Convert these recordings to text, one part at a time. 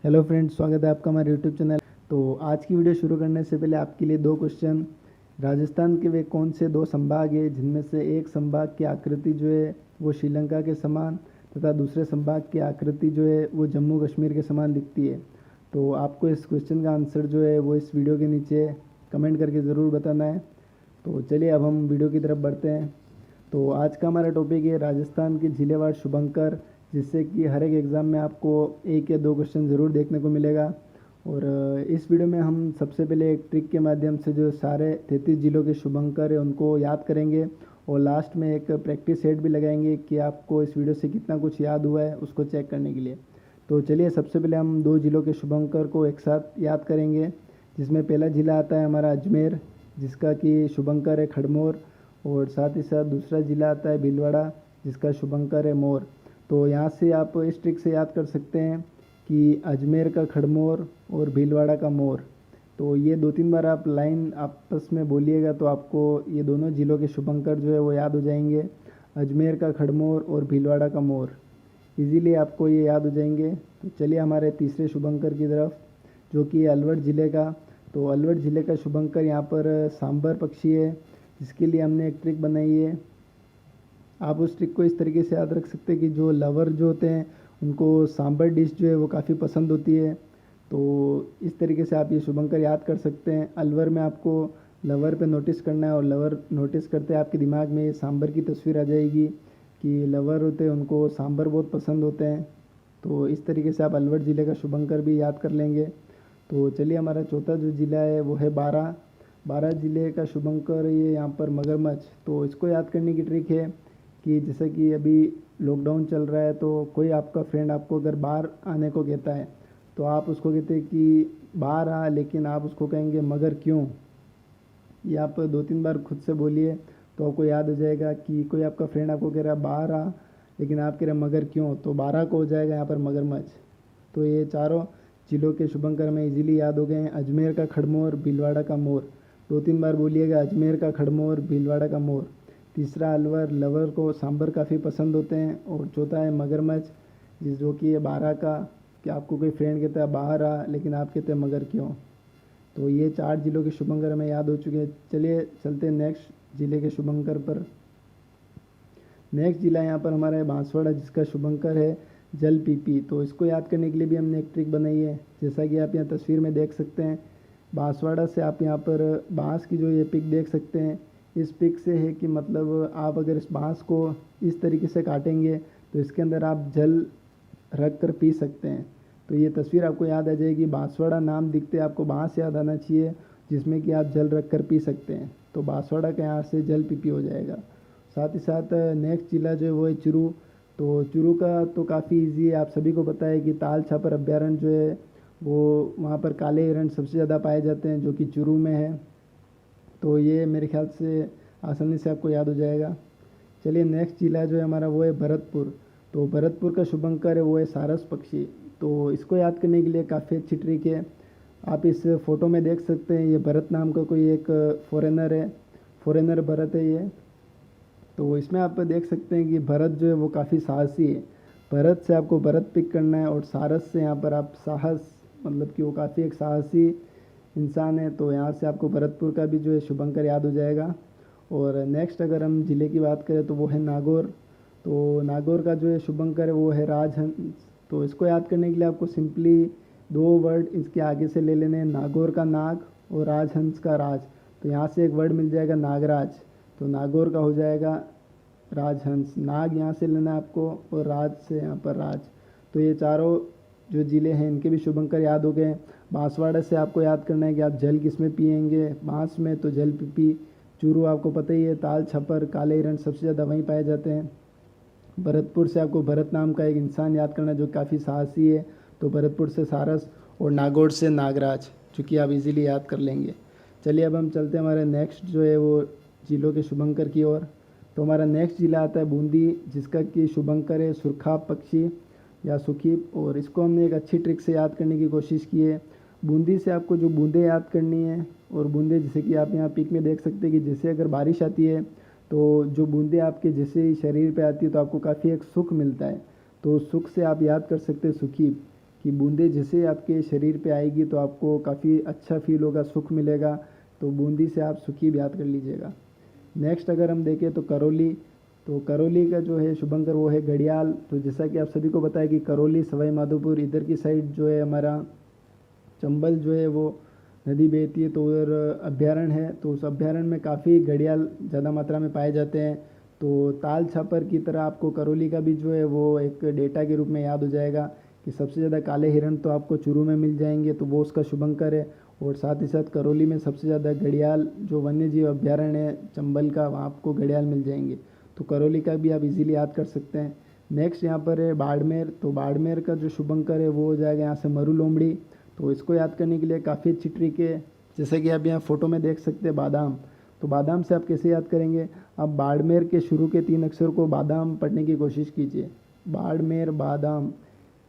Hello friends, स्वागत है आपका हमारे यूट्यूब चैनल। तो आज की वीडियो शुरू करने से पहले आपके लिए दो क्वेश्चन। राजस्थान के वे कौन से दो संभाग हैं जिनमें से एक संभाग की आकृति जो है वो श्रीलंका के समान तथा दूसरे संभाग की आकृति जो है वो जम्मू कश्मीर के समान दिखती है। तो आपको इस क्वेश्चन का आंसर जो है वो इस वीडियो के नीचे कमेंट करके ज़रूर बताना है। तो चलिए अब हम वीडियो की तरफ बढ़ते हैं। तो आज का हमारा टॉपिक है राजस्थान के जिलेवार शुभंकर, जिससे कि हर एक एग्ज़ाम में आपको एक या दो क्वेश्चन ज़रूर देखने को मिलेगा। और इस वीडियो में हम सबसे पहले एक ट्रिक के माध्यम से जो सारे 33 जिलों के शुभंकर है उनको याद करेंगे, और लास्ट में एक प्रैक्टिस सेट भी लगाएंगे कि आपको इस वीडियो से कितना कुछ याद हुआ है उसको चेक करने के लिए। तो चलिए सबसे पहले हम दो जिलों के शुभंकर को एक साथ याद करेंगे, जिसमें पहला ज़िला आता है हमारा अजमेर, जिसका कि शुभंकर है खड़मोर, और साथ ही साथ दूसरा ज़िला आता है भीलवाड़ा, जिसका शुभंकर है मोर। तो यहाँ से आप इस ट्रिक से याद कर सकते हैं कि अजमेर का खड़मोर और भीलवाड़ा का मोर। तो ये दो तीन बार आप लाइन आपस में बोलिएगा तो आपको ये दोनों ज़िलों के शुभंकर जो है वो याद हो जाएंगे, अजमेर का खड़मोर और भीलवाड़ा का मोर। इजीली आपको ये याद हो जाएंगे। तो चलिए हमारे तीसरे शुभंकर की तरफ, जो कि अलवर ज़िले का। तो अलवर ज़िले का शुभंकर यहाँ पर सांबर पक्षी है, जिसके लिए हमने एक ट्रिक बनाई है। आप उस ट्रिक को इस तरीके से याद रख सकते हैं कि जो लवर जो होते हैं उनको सांबर डिश जो है वो काफ़ी पसंद होती है। तो इस तरीके से आप ये शुभंकर याद कर सकते हैं। अलवर में आपको लवर पे नोटिस करना है, और लवर नोटिस करते हैं आपके दिमाग में सांबर की तस्वीर आ जाएगी कि लवर होते हैं उनको सांबर बहुत पसंद होते हैं। तो इस तरीके से आप अलवर ज़िले का शुभंकर भी याद कर लेंगे। तो चलिए हमारा चौथा जो ज़िला है वो है बारह ज़िले का शुभंकर ये यहाँ पर मगरमच्छ। तो इसको याद करने की ट्रिक है कि जैसे कि अभी लॉकडाउन चल रहा है, तो कोई आपका फ्रेंड आपको अगर बाहर आने को कहता है तो आप उसको कहते हैं कि बाहर आ, लेकिन आप उसको कहेंगे मगर क्यों। ये आप दो तीन बार खुद से बोलिए तो आपको याद हो जाएगा कि कोई आपका फ्रेंड आपको कह रहा है बाहर आ, लेकिन आप कह रहे हैं मगर क्यों, तो 12 को हो जाएगा यहाँ पर मगरमच्छ। तो ये चारों जिलों के शुभंकर में इजीली याद हो गए हैं। अजमेर का खड़मोर, भीलवाड़ा का मोर। दो तीन बार बोलिएगा, अजमेर का खड़मोर, भीलवाड़ा का मोर। तीसरा अलवर, लवर को सांबर काफ़ी पसंद होते हैं। और चौथा है मगरमच्छ, जो कि ये 12 का, कि आपको कोई फ्रेंड कहता है बाहर आ, लेकिन आप कहते हैं मगर क्यों। तो ये 4 जिलों के शुभंकर हमें याद हो चुके हैं। चलिए चलते हैं नेक्स्ट जिले के शुभंकर पर। नेक्स्ट जिला यहाँ पर हमारा है बांसवाड़ा, जिसका शुभंकर है जल पीपी। तो इसको याद करने के लिए भी हमने एक ट्रिक बनाई है, जैसा कि आप यहाँ तस्वीर में देख सकते हैं। बांसवाड़ा से आप यहाँ पर बांस की जो ये पिक देख सकते हैं, इस पिक से है कि मतलब आप अगर इस बांस को इस तरीके से काटेंगे तो इसके अंदर आप जल रख कर पी सकते हैं। तो ये तस्वीर आपको याद आ जाएगी। बांसवाड़ा नाम दिखते आपको बांस याद आना चाहिए, जिसमें कि आप जल रख कर पी सकते हैं। तो बांसवाड़ा का यहाँ से जल पीपी हो जाएगा। साथ ही साथ नेक्स्ट जिला जो है वो है चुरू। तो चुरू का तो काफ़ी इजी है, आप सभी को पता है कि ताल छापर अभ्यारण्य जो है वो वहाँ पर काले हिरण सबसे ज़्यादा पाए जाते हैं, जो कि चुरू में है। तो ये मेरे ख्याल से आसानी से आपको याद हो जाएगा। चलिए नेक्स्ट जिला जो है हमारा वो है भरतपुर। तो भरतपुर का शुभंकर है वो है सारस पक्षी। तो इसको याद करने के लिए काफ़ी अच्छी ट्रिक है। आप इस फ़ोटो में देख सकते हैं, ये भरत नाम का कोई एक फॉरेनर है, फॉरेनर भरत है ये। तो इसमें आप देख सकते हैं कि भरत जो है वो काफ़ी साहसी है। भरत से आपको भरत पिक करना है, और सारस से यहाँ पर आप साहस, मतलब कि वो काफ़ी एक साहसी इंसान है। तो यहाँ से आपको भरतपुर का भी जो है शुभंकर याद हो जाएगा। और नेक्स्ट अगर हम ज़िले की बात करें तो वो है नागौर। तो नागौर का जो है शुभंकर है वो है राजहंस। तो इसको याद करने के लिए आपको सिंपली दो वर्ड इसके आगे से ले लेने हैं, नागौर का नाग और राजहंस का राज। तो यहाँ से एक वर्ड मिल जाएगा नागराज। तो नागौर का हो जाएगा राजहंस। नाग यहाँ से लेना है आपको, और राज से यहाँ पर राज। तो ये चारों जो ज़िले हैं इनके भी शुभंकर याद हो गए। बांसवाड़ा से आपको याद करना है कि आप जल किस में पिएंगे, बांस में, तो जल पीपी। चूरू आपको पता ही है, ताल छपर काले हिरण सबसे ज़्यादा वहीं पाए जाते हैं। भरतपुर से आपको भरत नाम का एक इंसान याद करना है जो काफ़ी साहसी है, तो भरतपुर से सारस, और नागौर से नागराज, जो कि आप इजीली याद कर लेंगे। चलिए अब हम चलते हैं हमारे नेक्स्ट जो है वो जिलों के शुभंकर की ओर। तो हमारा नेक्स्ट जिला आता है बूंदी, जिसका कि शुभंकर है सुरखा पक्षी या सुखी। और इसको हमने एक अच्छी ट्रिक से याद करने की कोशिश की है। बूंदी से आपको जो बूंदें याद करनी है, और बूंदें जैसे कि आप यहाँ पिक में देख सकते हैं कि जैसे अगर बारिश आती है तो जो बूंदें आपके जैसे ही शरीर पे आती है तो आपको काफ़ी एक सुख मिलता है। तो सुख से आप याद कर सकते हैं सुखी, कि बूंदे जैसे आपके शरीर पे आएगी तो आपको काफ़ी अच्छा फील होगा, सुख मिलेगा। तो बूंदी से आप सुखी भी याद कर लीजिएगा। नेक्स्ट अगर हम देखें तो करौली, तो करौली का जो है शुभंकर वो है घड़ियाल। तो जैसा कि आप सभी को पता है कि करौली, सवाई माधोपुर इधर की साइड जो है हमारा चंबल जो है वो नदी बहती है, तो उधर अभ्यारण्य है। तो उस अभ्यारण्य में काफ़ी घड़ियाल ज़्यादा मात्रा में पाए जाते हैं। तो ताल छापर की तरह आपको करौली का भी जो है वो एक डेटा के रूप में याद हो जाएगा कि सबसे ज़्यादा काले हिरण तो आपको चूरू में मिल जाएंगे, तो वो उसका शुभंकर है। और साथ ही साथ करौली में सबसे ज़्यादा घड़ियाल जो वन्य जीव अभ्यारण्य है चंबल का, वहाँ आपको घड़ियाल मिल जाएंगे। तो करौली का भी आप इजीली याद कर सकते हैं। नेक्स्ट यहाँ पर है बाड़मेर। तो बाड़मेर का जो शुभंकर है वो हो जाएगा यहाँ से मरु लोमड़ी। तो इसको याद करने के लिए काफ़ी अच्छी ट्रिक है। जैसे कि आप यहाँ फ़ोटो में देख सकते हैं बादाम, तो बादाम से आप कैसे याद करेंगे, आप बाड़मेर के शुरू के 3 अक्षर को बादाम पढ़ने की कोशिश कीजिए, बाड़मेर बादाम।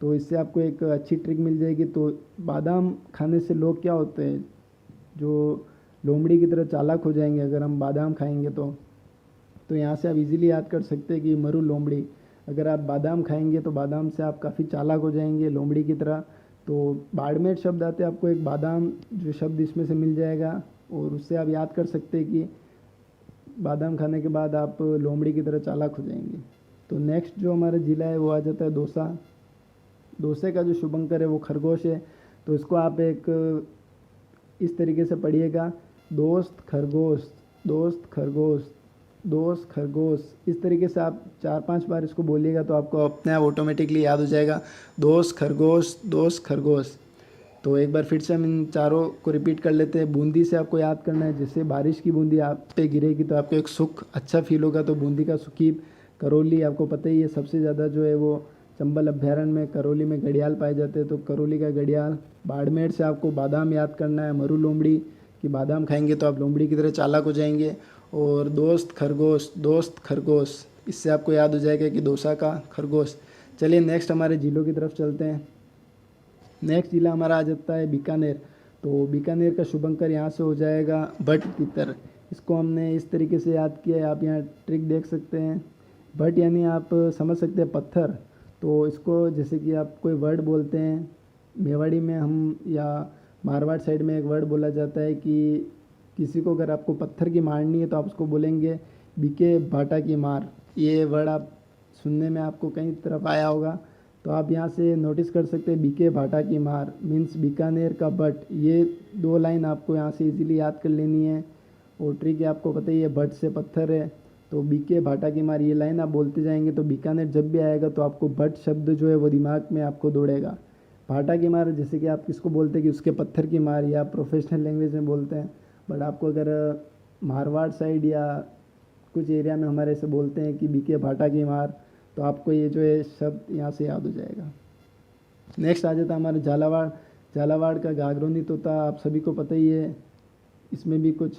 तो इससे आपको एक अच्छी ट्रिक मिल जाएगी। तो बादाम खाने से लोग क्या होते हैं, जो लोमड़ी की तरह चालाक हो जाएंगे अगर हम बादाम खाएंगे तो यहाँ से आप इजीली याद कर सकते हैं कि मरु लोमड़ी। अगर आप बादाम खाएंगे तो बादाम से आप काफ़ी चालाक हो जाएंगे लोमड़ी की तरह। तो बाड़मेर शब्द आते आपको एक बादाम जो शब्द इसमें से मिल जाएगा, और उससे आप याद कर सकते हैं कि बादाम खाने के बाद आप लोमड़ी की तरह चालाक हो जाएंगे। तो नेक्स्ट जो हमारा ज़िला है वो आ जाता है दौसा। दौसे का जो शुभंकर है वो खरगोश है। तो इसको आप एक इस तरीके से पढ़िएगा, दोस्त खरगोश, दोस्त खरगोश, दोस्त खरगोश। इस तरीके से आप 4-5 बार इसको बोलिएगा तो आपको अपने आप ऑटोमेटिकली याद हो जाएगा, दोस्त खरगोश, दोस्त खरगोश। तो एक बार फिर से हम इन चारों को रिपीट कर लेते हैं। बूंदी से आपको याद करना है, जैसे बारिश की बूंदी आप पे गिरेगी तो आपको एक सुख अच्छा फील होगा, तो बूंदी का सुखीब। करौली आपको पता ही है सबसे ज़्यादा जो है वो चंबल अभ्यारण्य में करौली में घड़ियाल पाए जाते हैं, तो करौली का घड़ियाल। बाड़मेर से आपको बादाम याद करना है, मरु लोमड़ी कि बादाम खाएंगे तो आप लोमड़ी की तरह चालाक हो जाएंगे। और दोस्त खरगोश, दोस्त खरगोश, इससे आपको याद हो जाएगा कि दौसा का खरगोश। चलिए नेक्स्ट हमारे ज़िलों की तरफ चलते हैं। नेक्स्ट ज़िला हमारा आ जाता है बीकानेर। तो बीकानेर का शुभंकर यहाँ से हो जाएगा भट तितर। इसको हमने इस तरीके से याद किया है, आप यहाँ ट्रिक देख सकते हैं। भट यानी आप समझ सकते हैं पत्थर। तो इसको जैसे कि आप कोई वर्ड बोलते हैं, मेवाड़ी में हम या मारवाड़ साइड में एक वर्ड बोला जाता है कि किसी को अगर आपको पत्थर की मारनी है तो आप उसको बोलेंगे बीके भाटा की मार। ये वर्ड आप सुनने में आपको कई तरफ आया होगा, तो आप यहाँ से नोटिस कर सकते हैं बीके भाटा की मार मीन्स बीकानेर का भट। ये 2 लाइन आपको यहाँ से इजीली याद कर लेनी है। और ट्रिक है आपको पता ही है, भट से पत्थर है, तो बीके भाटा की मार ये लाइन आप बोलते जाएंगे तो बीकानेर जब भी आएगा तो आपको भट शब्द जो है वो दिमाग में आपको दौड़ेगा। भाटा की मार जैसे कि आप किसको बोलते हैं कि उसके पत्थर की मार, या प्रोफेशनल लैंग्वेज में बोलते हैं। बट आपको अगर मारवाड़ साइड या कुछ एरिया में हमारे ऐसे बोलते हैं कि बीके भाटा की मार, तो आपको ये जो है शब्द यहाँ से याद हो जाएगा। नेक्स्ट आ जाता है हमारा झालावाड़। झालावाड़ का गागरोनी तोता आप सभी को पता ही है, इसमें भी कुछ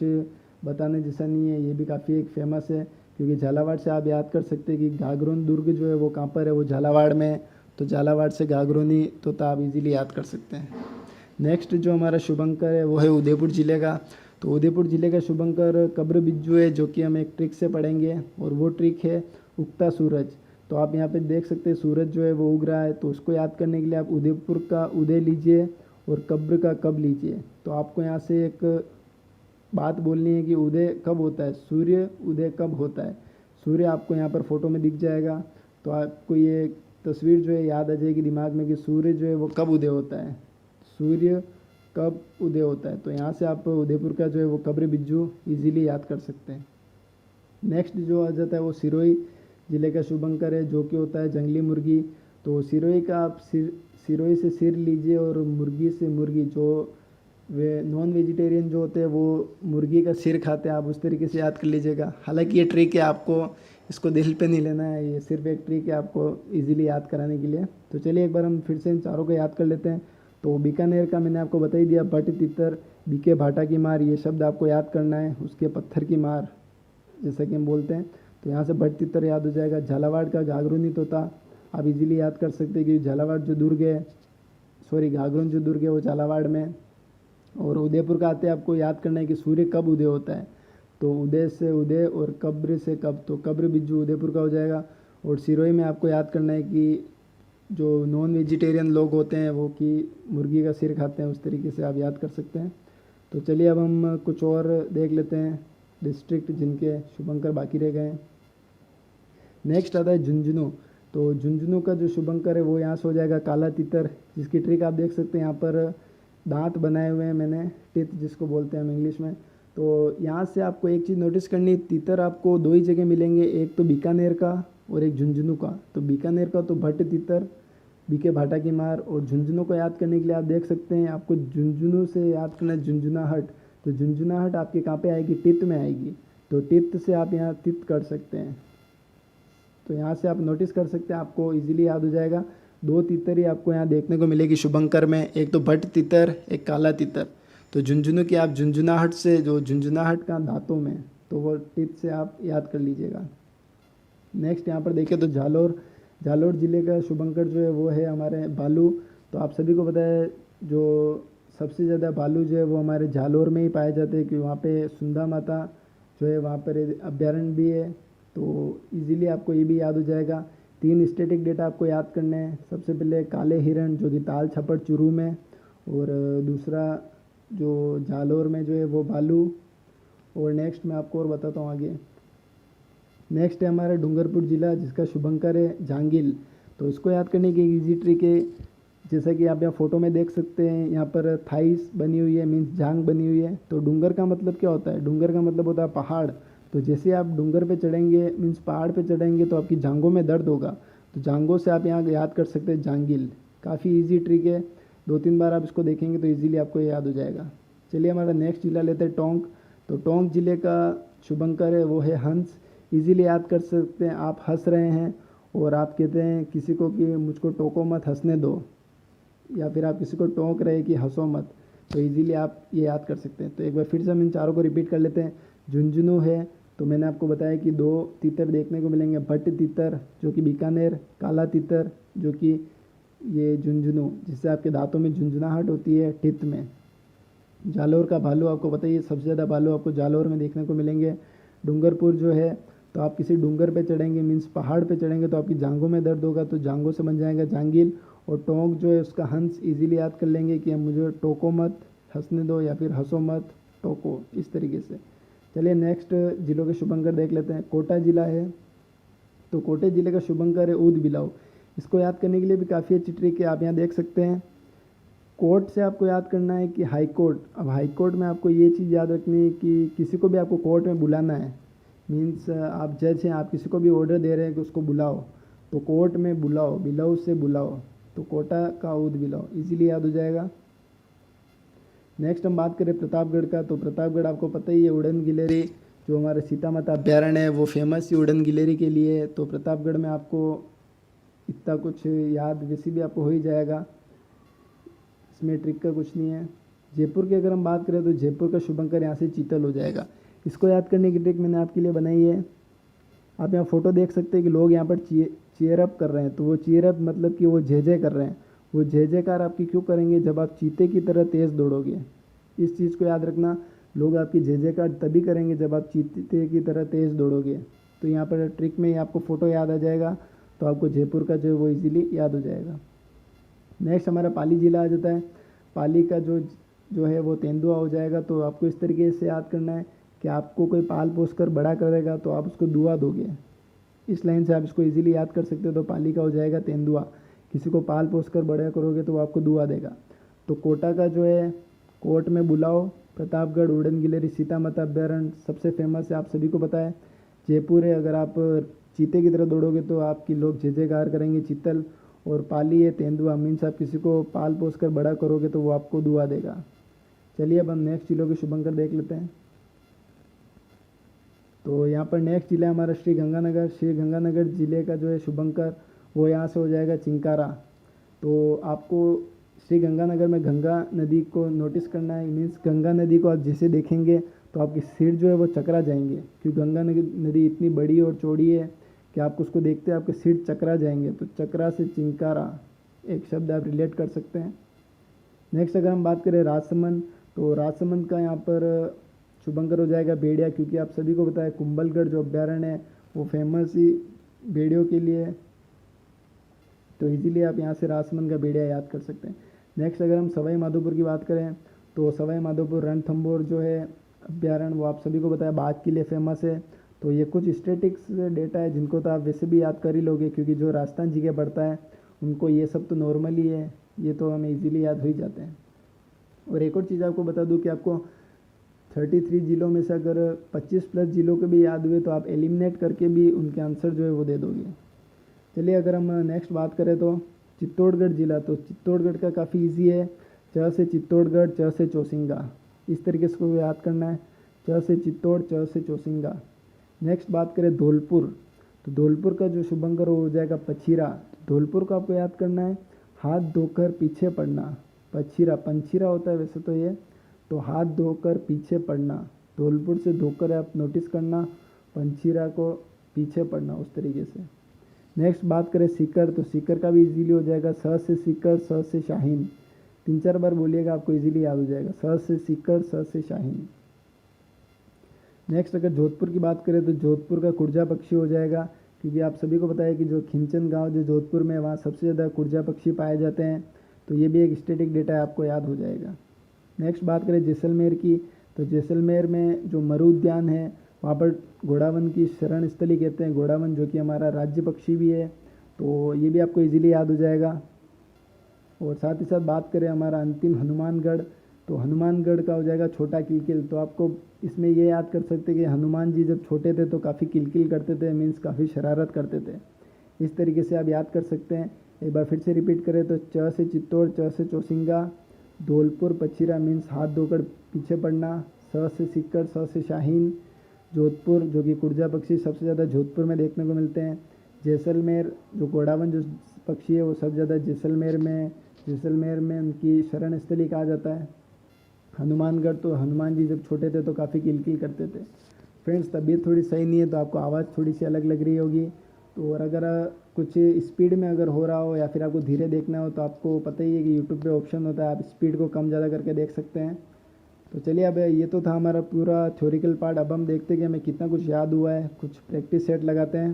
बताने जैसा नहीं है, ये भी काफ़ी एक फेमस है। क्योंकि झालावाड़ से आप याद कर सकते हैं कि गागरोन दुर्ग जो है वो कहाँ पर है, वो झालावाड़ में। तो झालावाड़ से गागरोनी तोता आप इजीली याद कर सकते हैं। नेक्स्ट जो हमारा शुभंकर है वो है उदयपुर ज़िले का। तो उदयपुर ज़िले का शुभंकर कब्र बिज्जू है, जो कि हम एक ट्रिक से पढ़ेंगे, और वो ट्रिक है उगता सूरज। तो आप यहाँ पे देख सकते हैं सूरज जो है वो उग रहा है, तो उसको याद करने के लिए आप उदयपुर का उदय लीजिए और कब्र का कब लीजिए। तो आपको यहाँ से एक बात बोलनी है कि उदय कब होता है, सूर्य उदय कब होता है। सूर्य आपको यहाँ पर फोटो में दिख जाएगा, तो आपको ये तस्वीर जो है याद आ जाएगी दिमाग में कि सूर्य जो है वो कब उदय होता है, सूर्य कब उदय होता है। तो यहाँ से आप उदयपुर का जो है वो कब्र बिज्जू इजीली याद कर सकते हैं। नेक्स्ट जो आ जाता है वो सिरोही ज़िले का शुभंकर है, जो कि होता है जंगली मुर्गी। तो सिरोही का आप सिरोही से सिर लीजिए और मुर्गी से मुर्गी, जो वे नॉन वेजिटेरियन जो होते हैं वो मुर्गी का सिर खाते हैं, आप उस तरीके से याद कर लीजिएगा। हालांकि ये ट्रिक है, आपको इसको दिल पे नहीं लेना है, ये सिर्फ एक ट्रिक है आपको इजीली याद कराने के लिए। तो चलिए एक बार हम फिर से इन चारों को याद कर लेते हैं। तो बीकानेर का मैंने आपको बता ही दिया, भट तितर, बीके भाटा की मार, ये शब्द आपको याद करना है, उसके पत्थर की मार जैसा कि हम बोलते हैं। तो यहाँ से भट तितर याद हो जाएगा। झालावाड़ का गागरोनी तोता आप इजीली याद कर सकते हैं कि झालावाड़ जो दुर्ग है, सॉरी गागरोन जो दुर्ग है वो झालावाड़ में। और उदयपुर का आते आपको याद करना है कि सूर्य कब उदय होता है, तो उदय से उदय और कब्र से कब, तो कब्र बिज्जू उदयपुर का हो जाएगा। और सिरोही में आपको याद करना है कि जो नॉन वेजिटेरियन लोग होते हैं वो कि मुर्गी का सिर खाते हैं, उस तरीके से आप याद कर सकते हैं। तो चलिए अब हम कुछ और देख लेते हैं डिस्ट्रिक्ट जिनके शुभंकर बाकी रह गए हैं। नेक्स्ट आता है झुंझुनू। तो झुंझुनू का जो शुभंकर है वो यहाँ से हो जाएगा काला तीतर, जिसकी ट्रिक आप देख सकते हैं यहाँ पर दांत बनाए हुए हैं मैंने, टिथ जिसको बोलते हैं हम इंग्लिश में। तो यहाँ से आपको एक चीज़ नोटिस करनी है, तीतर आपको दो ही जगह मिलेंगे, एक तो बीकानेर का और एक झुंझुनू का। तो बीकानेर का तो भट्ट तीतर, बीके भाटा की मार, और झुंझुनू को याद करने के लिए आप देख सकते हैं आपको झुंझुनू से याद करना है झुंझुनाहट। तो झुंझुनाहट आपके कहाँ पे आएगी, टिथ में आएगी। तो टिथ से आप यहाँ तित कर सकते हैं। तो यहाँ से आप नोटिस कर सकते हैं, आपको इजीली याद हो जाएगा। दो तीतर ही आपको यहाँ देखने को मिलेगी शुभंकर में, एक तो भट्ट तीतर, एक काला तीतर। तो झुंझुनू की आप झुंझुनाहट से, जो झुंझुनाहट का दांतों में, तो वो टिथ से आप याद कर लीजिएगा। नेक्स्ट यहाँ पर देखिए तो जालोर, जालोर ज़िले का शुभंकर जो है वो है हमारे भालू। तो आप सभी को पता है जो सबसे ज़्यादा भालू जो है वो हमारे जालोर में ही पाए जाते हैं, क्योंकि वहाँ पे सुंदा माता जो है वहाँ पर अभ्यारण्य भी है। तो इजीली आपको ये भी याद हो जाएगा। तीन स्टैटिक डेटा आपको याद करने हैं। सबसे पहले काले हिरण जो कि ताल छपड़ चुरू में, और दूसरा जो जालोर में जो है वो भालू, और नेक्स्ट मैं आपको और बताता हूँ आगे। नेक्स्ट है हमारा डूंगरपुर ज़िला जिसका शुभंकर है जांगिल। तो इसको याद करने की एक ईजी ट्रिक है, जैसा कि आप यहाँ फोटो में देख सकते हैं, यहाँ पर थाइस बनी हुई है, मीन्स जांग बनी हुई है। तो डूंगर का मतलब क्या होता है, डूंगर का मतलब होता है पहाड़। तो जैसे आप डूंगर पे चढ़ेंगे, मीन्स पहाड़ पे चढ़ेंगे, तो आपकी जांघों में दर्द होगा। तो जांघों से आप यहाँ याद कर सकते हैं जांगिल। काफ़ी ईजी ट्रिक है, 2-3 बार आप इसको देखेंगे तो ईजिली आपको ये याद हो जाएगा। चलिए हमारा नेक्स्ट जिला लेते हैं टोंक। तो टोंक ज़िले का शुभंकर है वो है हंस। इजीली याद कर सकते हैं, आप हंस रहे हैं और आप कहते हैं किसी को कि मुझको टोको मत, हंसने दो, या फिर आप किसी को टोक रहे कि हंसो मत। तो इजीली आप ये याद कर सकते हैं। तो एक बार फिर से हम इन चारों को रिपीट कर लेते हैं। झुंझुनू है, तो मैंने आपको बताया कि दो तीतर देखने को मिलेंगे, भट्ट तीतर जो कि बीकानेर, काला तीतर जो कि ये झुंझुनू जिससे आपके दांतों में झुंझुनाहट होती है टिथ में। जालोर का भालू आपको पता ही है, सबसे ज़्यादा भालू आपको जालोर में देखने को मिलेंगे। डूंगरपुर जो है, तो आप किसी डूंगर पे चढ़ेंगे, मीन्स पहाड़ पे चढ़ेंगे, तो आपकी जांघों में दर्द होगा, तो जांघों से बन जाएगा जांगिल। और टोंक जो है उसका हंस इजीली याद कर लेंगे कि मुझे टोको मत, हंसने दो, या फिर हंसो मत, टोको, इस तरीके से। चलिए नेक्स्ट जिलों के शुभंकर देख लेते हैं। कोटा जिला है, तो कोटे जिले का शुभंकर है ऊद बिलाव। इसको याद करने के लिए भी काफ़ी अच्छी ट्रिक है, आप यहाँ देख सकते हैं। कोर्ट से आपको याद करना है कि हाई कोर्ट। अब हाई कोर्ट में आपको ये चीज़ याद रखनी है कि किसी को भी आपको कोर्ट में बुलाना है, मीन्स आप जज हैं, आप किसी को भी ऑर्डर दे रहे हैं कि उसको बुलाओ, तो कोर्ट में बुलाओ, बिलाओ से बुलाओ। तो कोटा का ऊद बिलाओ इजीली याद हो जाएगा। नेक्स्ट हम बात करें प्रतापगढ़ का। तो प्रतापगढ़ आपको पता ही है, उड़न गिलेरी जो हमारे सीता माता अभ्यारण्य है वो फेमस ही उड़न गिलेरी के लिए है। तो प्रतापगढ़ में आपको इतना कुछ याद वैसे भी आपको हो ही जाएगा, इसमें ट्रिक का कुछ नहीं है। जयपुर की अगर हम बात करें तो जयपुर का शुभंकर यहाँ से चीतल हो जाएगा। इसको याद करने की ट्रिक मैंने आपके लिए बनाई है। आप यहाँ फोटो देख सकते हैं कि लोग यहाँ पर चीयर अप कर रहे हैं। तो वो चीयर अप मतलब कि वो जय जय कर रहे हैं। वो जय जयकार आपकी क्यों करेंगे, जब आप चीते की तरह तेज़ दौड़ोगे। इस चीज़ को याद रखना, लोग आपकी जय जयकार तभी करेंगे जब आप चीते की तरह तेज़ दौड़ोगे। तो यहाँ पर ट्रिक में ही आपको फ़ोटो याद आ जाएगा, तो आपको जयपुर का जो है वो इजीली याद हो जाएगा। नेक्स्ट हमारा पाली ज़िला आ जाता है। पाली का जो है वो तेंदुआ हो जाएगा। तो आपको इस तरीके से याद करना है कि आपको कोई पाल पोस कर बड़ा करेगा तो आप उसको दुआ दोगे। इस लाइन से आप इसको इजीली याद कर सकते हो। तो पाली का हो जाएगा तेंदुआ, किसी को पाल पोस कर बड़ा करोगे तो वो आपको दुआ देगा। तो कोटा का जो है कोर्ट में बुलाओ, प्रतापगढ़ उड़न गिलेरी सीता माता अभ्यारण्य सबसे फेमस है, आप सभी को पता है। जयपुर है, अगर आप चीते की तरह दौड़ोगे तो आपकी लोग जय जयकार करेंगे, चीतल। और पाली है तेंदुआ, मीन्स आप किसी को पाल पोस कर बड़ा करोगे तो वो आपको दुआ देगा। चलिए अब हम नेक्स्ट जिलों के शुभंकर देख लेते हैं। तो यहाँ पर नेक्स्ट जिला है हमारा श्री गंगानगर। श्री गंगानगर ज़िले का जो है शुभंकर वो यहाँ से हो जाएगा चिंकारा। तो आपको श्री गंगानगर में गंगा नदी को नोटिस करना है, मीन्स गंगा नदी को आप जैसे देखेंगे तो आपके सिर जो है वो चकरा जाएंगे, क्योंकि गंगा नदी इतनी बड़ी और चौड़ी है कि आपको उसको देखते आपके सिर चकरा जाएंगे। तो चकरा से चिंकारा एक शब्द आप रिलेट कर सकते हैं। नेक्स्ट अगर हम बात करें राजसमंद, तो राजसमंद का यहाँ पर शुभंकर हो जाएगा भेड़िया, क्योंकि आप सभी को पता है कुंभलगढ़ जो अभ्यारण्य है वो फेमस ही भेड़ियों के लिए है। तो इजीली आप यहाँ से राजसमंद का भेड़िया याद कर सकते हैं। नेक्स्ट अगर हम सवाई माधोपुर की बात करें तो सवाई माधोपुर रणथंभौर जो है अभ्यारण्य वो आप सभी को पता है बाघ के लिए फेमस है। तो ये कुछ स्टेटिक्स डेटा है जिनको तो आप वैसे भी याद कर ही लोगे, क्योंकि जो राजस्थान जी के पढ़ता है उनको ये सब तो नॉर्मल ही है, ये तो हमें इजीली याद हो ही जाते हैं। और एक और चीज़ आपको बता दूं कि आपको 33 जिलों में से अगर 25 प्लस जिलों के भी याद हुए तो आप एलिमिनेट करके भी उनके आंसर जो है वो दे दोगे। चलिए अगर हम नेक्स्ट बात करें तो चित्तौड़गढ़ जिला, तो चित्तौड़गढ़ का काफ़ी इजी है। च से चित्तौड़गढ़, च से चौसिंगा, इस तरीके से को याद करना है। च से चित्तौड़, च से चौसिंगा। नेक्स्ट बात करें धौलपुर, तो धौलपुर का जो शुभंकर हो जाएगा पचीरा। धौलपुर को आपको याद करना है हाथ धोकर पीछे पड़ना। पचीरा पंचीरा होता है वैसे तो ये, तो हाथ धोकर पीछे पड़ना, धौलपुर से धोकर आप नोटिस करना, पंचीरा को पीछे पड़ना, उस तरीके से। नेक्स्ट बात करें सीकर, तो सीकर का भी इजीली हो जाएगा स से सीकर, स से शाहीन। 3-4 बार बोलिएगा आपको इजीली याद हो जाएगा, स से सीकर, स से शाहीन। नेक्स्ट अगर जोधपुर की बात करें तो जोधपुर का कुर्जा पक्षी हो जाएगा, क्योंकि आप सभी को पता है कि जो खिंचन गांव जो जोधपुर में वहाँ सबसे ज़्यादा कुर्जा पक्षी पाए जाते हैं, तो ये भी एक स्टैटिक डेटा है, आपको याद हो जाएगा। नेक्स्ट बात करें जैसलमेर की, तो जैसलमेर में जो मरु उद्यान है वहाँ पर घोड़ावन की शरण स्थली कहते हैं, घोड़ावन जो कि हमारा राज्य पक्षी भी है, तो ये भी आपको इजीली याद हो जाएगा। और साथ ही साथ बात करें हमारा अंतिम हनुमानगढ़, तो हनुमानगढ़ का हो जाएगा छोटा किलकिल। तो आपको इसमें ये याद कर सकते हैं कि हनुमान जी जब छोटे थे तो काफ़ी किलकिल करते थे, मीन्स काफ़ी शरारत करते थे। इस तरीके से आप याद कर सकते हैं। एक बार फिर से रिपीट करें तो च से चित्तौड़, च से चौसिंगा, धौलपुर पचीरा मीन्स हाथ धोकर पीछे पड़ना, स से सीकर, स से शाहीन, जोधपुर जो कि कुर्जा पक्षी सबसे ज़्यादा जोधपुर में देखने को मिलते हैं, जैसलमेर जो घोड़ावन जो पक्षी है वो सबसे ज़्यादा जैसलमेर में उनकी शरण स्थली कहा जाता है। हनुमानगढ़ तो हनुमान जी जब छोटे थे तो काफ़ी किलकिल करते थे। फ्रेंड्स तबीयत थोड़ी सही नहीं है तो आपको आवाज़ थोड़ी सी अलग लग रही होगी, तो और अगर कुछ स्पीड में अगर हो रहा हो या फिर आपको धीरे देखना हो तो आपको पता ही है कि यूट्यूब पे ऑप्शन होता है, आप स्पीड को कम ज़्यादा करके देख सकते हैं। तो चलिए अब ये तो था हमारा पूरा थ्योरिकल पार्ट। अब हम देखते हैं कि हमें कितना कुछ याद हुआ है, कुछ प्रैक्टिस सेट लगाते हैं।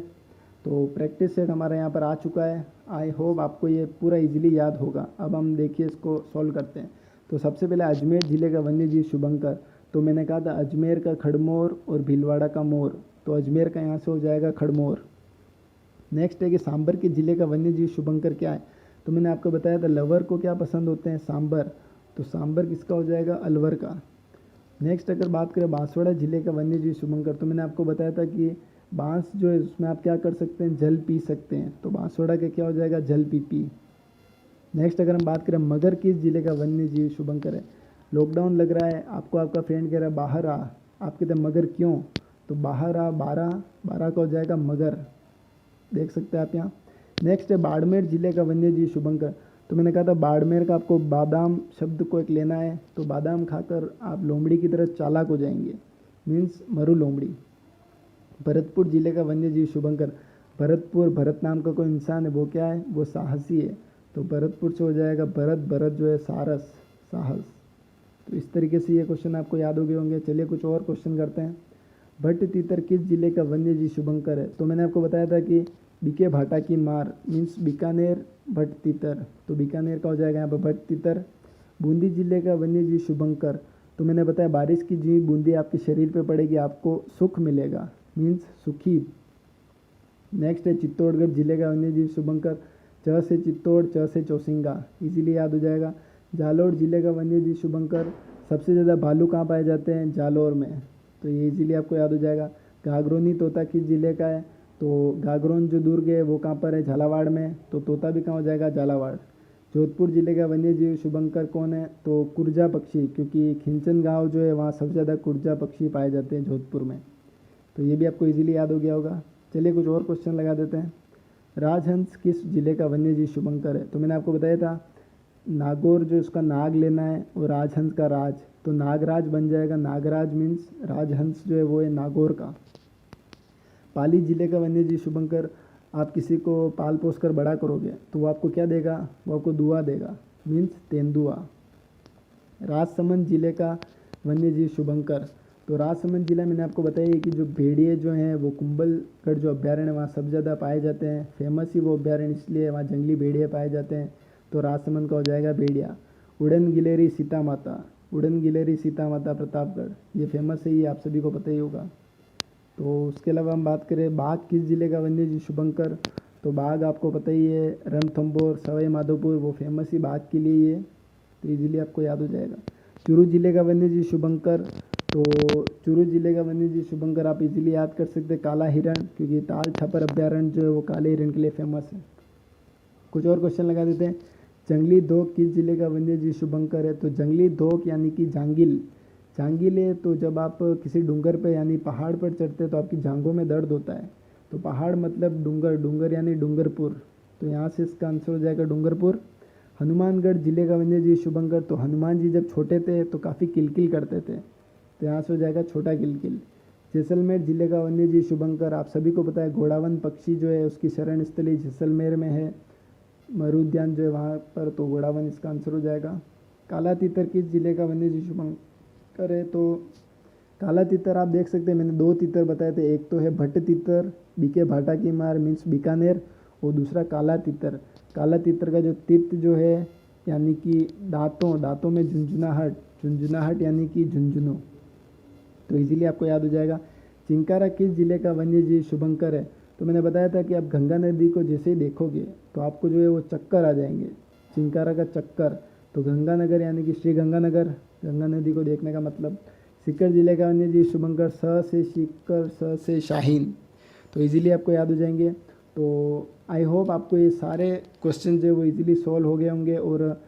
तो प्रैक्टिस सेट हमारे यहाँ पर आ चुका है, आई होप आपको ये पूरा इजीली याद होगा। अब हम देखिए इसको सॉल्व करते हैं। तो सबसे पहले अजमेर ज़िले का वन्य जीव शुभंकर, तो मैंने कहा था अजमेर का खड़मोर और भीलवाड़ा का मोर, तो अजमेर का यहाँ से हो जाएगा खड़मोर। नेक्स्ट है कि सांबर के ज़िले का वन्य जीव शुभंकर क्या है, तो मैंने आपको बताया था लवर को क्या पसंद होते हैं, सांबर, तो सांबर किसका हो जाएगा, अलवर का। नेक्स्ट अगर बात करें बांसवाड़ा ज़िले का वन्य जीव शुभंकर, तो मैंने आपको बताया था कि बांस जो है उसमें आप क्या कर सकते हैं, जल पी सकते हैं, तो बांसवाड़ा का क्या हो जाएगा, जल पीपी। नेक्स्ट अगर हम बात करें मगर किस जिले का वन्य जीव शुभंकर है, लॉकडाउन लग रहा है, आपको आपका फ्रेंड कह रहा है बाहर आ, आप कहते हैं मगर क्यों, तो बाहर आ, 12 का हो जाएगा मगर, देख सकते हैं आप यहाँ। नेक्स्ट है बाड़मेर जिले का वन्य जीव शुभंकर, तो मैंने कहा था बाड़मेर का आपको बादाम शब्द को एक लेना है, तो बादाम खाकर आप लोमड़ी की तरह चालाक हो जाएंगे, मीन्स मरु लोमड़ी। भरतपुर जिले का वन्य जीव शुभंकर, भरतपुर, भरत नाम का कोई इंसान है, वो क्या है, वो साहसी है, तो भरतपुर से हो जाएगा भरत, भरत जो है सारस, साहस। तो इस तरीके से ये क्वेश्चन आपको याद हो गए होंगे। चलिए कुछ और क्वेश्चन करते हैं। भट्ट तीतर किस जिले का वन्य जीव शुभंकर है, तो मैंने आपको बताया था कि बीके भाटा की मार मीन्स बीकानेर, भट्ट तीतर, तो बीकानेर का हो जाएगा यहाँ पर भट्ट तीतर। बूंदी जिले का वन्य जीव शुभंकर, तो मैंने बताया बारिश की जी बूंदी आपके शरीर पे पड़ेगी, आपको सुख मिलेगा, मीन्स सुखी। नेक्स्ट है चित्तौड़गढ़ जिले का वन्य जीव शुभंकर, च से चित्तौड़, च से चौसिंगा, इजीली याद हो जाएगा। जालोर जिले का वन्य जीव शुभंकर, सबसे ज़्यादा भालू कहाँ पाए जाते हैं, जालोर में, तो ये इजीली आपको याद हो जाएगा। घाघरोनी तोता किस जिले का है, तो घाघरोन जो दुर्ग है वो कहाँ पर है, झालावाड़ में, तो तोता भी कहाँ हो जाएगा, झालावाड़। जोधपुर जिले का वन्य जीव शुभंकर कौन है, तो कुर्जा पक्षी, क्योंकि खिंचन गाँव जो है वहाँ सबसे ज़्यादा कुर्जा पक्षी पाए जाते हैं जोधपुर में, तो ये भी आपको इजीली याद हो गया होगा। चलिए कुछ और क्वेश्चन लगा देते हैं। राजहंस किस जिले का वन्य जीव शुभंकर है, तो मैंने आपको बताया था नागौर जो उसका नाग लेना है और राजहंस का राज, तो नागराज बन जाएगा, नागराज मीन्स राजहंस जो है वो है नागौर का। पाली जिले का वन्य जीव शुभंकर, आप किसी को पाल पोस कर बड़ा करोगे तो वो आपको क्या देगा, वो आपको दुआ देगा, मीन्स तेंदुआ। राजसमंद जिले का वन्य जीव शुभंकर, तो राजसमंद जिला मैंने आपको बताया कि जो भेड़िए जो हैं वो कुंभलगढ़ जो अभ्यारण्य वहाँ सब ज़्यादा पाए जाते हैं। फेमस ही वो अभ्यारण्य इसलिए वहाँ जंगली भेड़िए पाए जाते हैं। तो राजसमंद का हो जाएगा भेड़िया। उड़न गिलेरी सीता माता, उड़न गिलेरी सीता माता प्रतापगढ़, ये फेमस है, ये आप सभी को पता ही होगा। तो उसके अलावा हम बात करें बाघ किस जिले का वन्य जीव शुभंकर, तो बाघ आपको पता ही है रणथंभौर सवाई माधोपुर, वो फेमस ही बाघ के लिए ही है, तो इजीली आपको याद हो जाएगा। चुरू जिले का वन्य जीव शुभंकर, तो चुरू जिले का वन्य जीव शुभंकर आप इजीली याद कर सकते हैं काला हिरण, क्योंकि ताल छपर अभ्यारण्य जो है वो काले हिरण के लिए फेमस है। कुछ और क्वेश्चन लगा देते हैं। जंगली धोक किस जिले का वन्य जीव शुभंकर है, तो जंगली धोक यानी कि जांगिल, जांगिल है। तो जब आप किसी डूंगर पे यानी पहाड़ पर चढ़ते हैं तो आपकी जांघों में दर्द होता है, तो पहाड़ मतलब डूंगर, डूंगर यानी डूंगरपुर, तो यहाँ से इसका आंसर हो जाएगा डूंगरपुर। हनुमानगढ़ जिले का वन्य जीव शुभंकर, तो हनुमान जी जब छोटे थे तो काफ़ी किलकिल करते थे, तो यहाँ से हो जाएगा छोटा किलकिल। जैसलमेर जिले का वन्य जीव शुभंकर, आप सभी को पता है घोड़ावन पक्षी जो है उसकी शरण स्थली जैसलमेर में है, मरु उद्यान जो है वहाँ पर, तो घोड़ावन इसका आंसर हो जाएगा। काला तीतर किस जिले का वन्य जीव शुभंकर है, तो काला तीतर आप देख सकते हैं मैंने दो तीतर बताए थे, एक तो है भट्ट तीतर बीके भाटा की मार मीन्स बीकानेर, और दूसरा काला तीतर। काला तीतर का जो तीत जो है यानी कि दांतों, दांतों में झुंझुनाहट, झुंझुनाहट यानी कि झुंझुनू, तो इजीली आपको याद हो जाएगा। चिंकारा किस जिले का वन्य जीव शुभंकर है, तो मैंने बताया था कि आप गंगा नदी को जैसे ही देखोगे तो आपको जो है वो चक्कर आ जाएंगे, चिंकारा का चक्कर, तो गंगानगर यानी कि श्री गंगानगर, गंगा नदी को देखने का मतलब। सीकर जिले का वन्य जीव शुभंकर स से सीकर स से शाहीन, तो इजीली आपको याद हो जाएंगे। तो आई होप आपको ये सारे क्वेश्चन जो है वो इजीली सॉल्व हो गए होंगे, और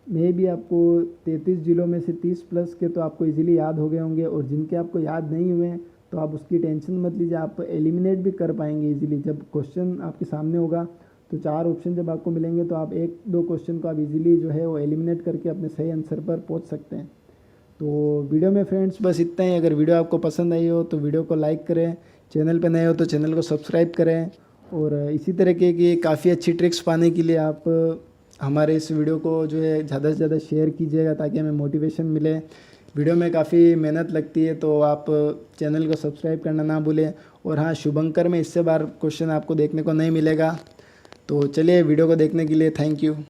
मे भी आपको 33 जिलों में से 30 प्लस के तो आपको इजीली याद हो गए होंगे, और जिनके आपको याद नहीं हुए तो आप उसकी टेंशन मत लीजिए, आप एलिमिनेट भी कर पाएंगे इजीली। जब क्वेश्चन आपके सामने होगा तो 4 ऑप्शन जब आपको मिलेंगे तो आप 1-2 क्वेश्चन को आप इजीली जो है वो एलिमिनेट करके अपने सही आंसर पर पहुंच सकते हैं। तो वीडियो में फ्रेंड्स बस इतना ही। अगर वीडियो आपको पसंद आई हो तो वीडियो को लाइक करें, चैनल पर नए हो तो चैनल को सब्सक्राइब करें, और इसी तरीके की काफ़ी अच्छी ट्रिक्स पाने के लिए आप हमारे इस वीडियो को जो है ज़्यादा से ज़्यादा शेयर कीजिएगा, ताकि हमें मोटिवेशन मिले। वीडियो में काफ़ी मेहनत लगती है, तो आप चैनल को सब्सक्राइब करना ना भूलें। और हाँ, शुभंकर में इससे बार क्वेश्चन आपको देखने को नहीं मिलेगा। तो चलिए, वीडियो को देखने के लिए थैंक यू।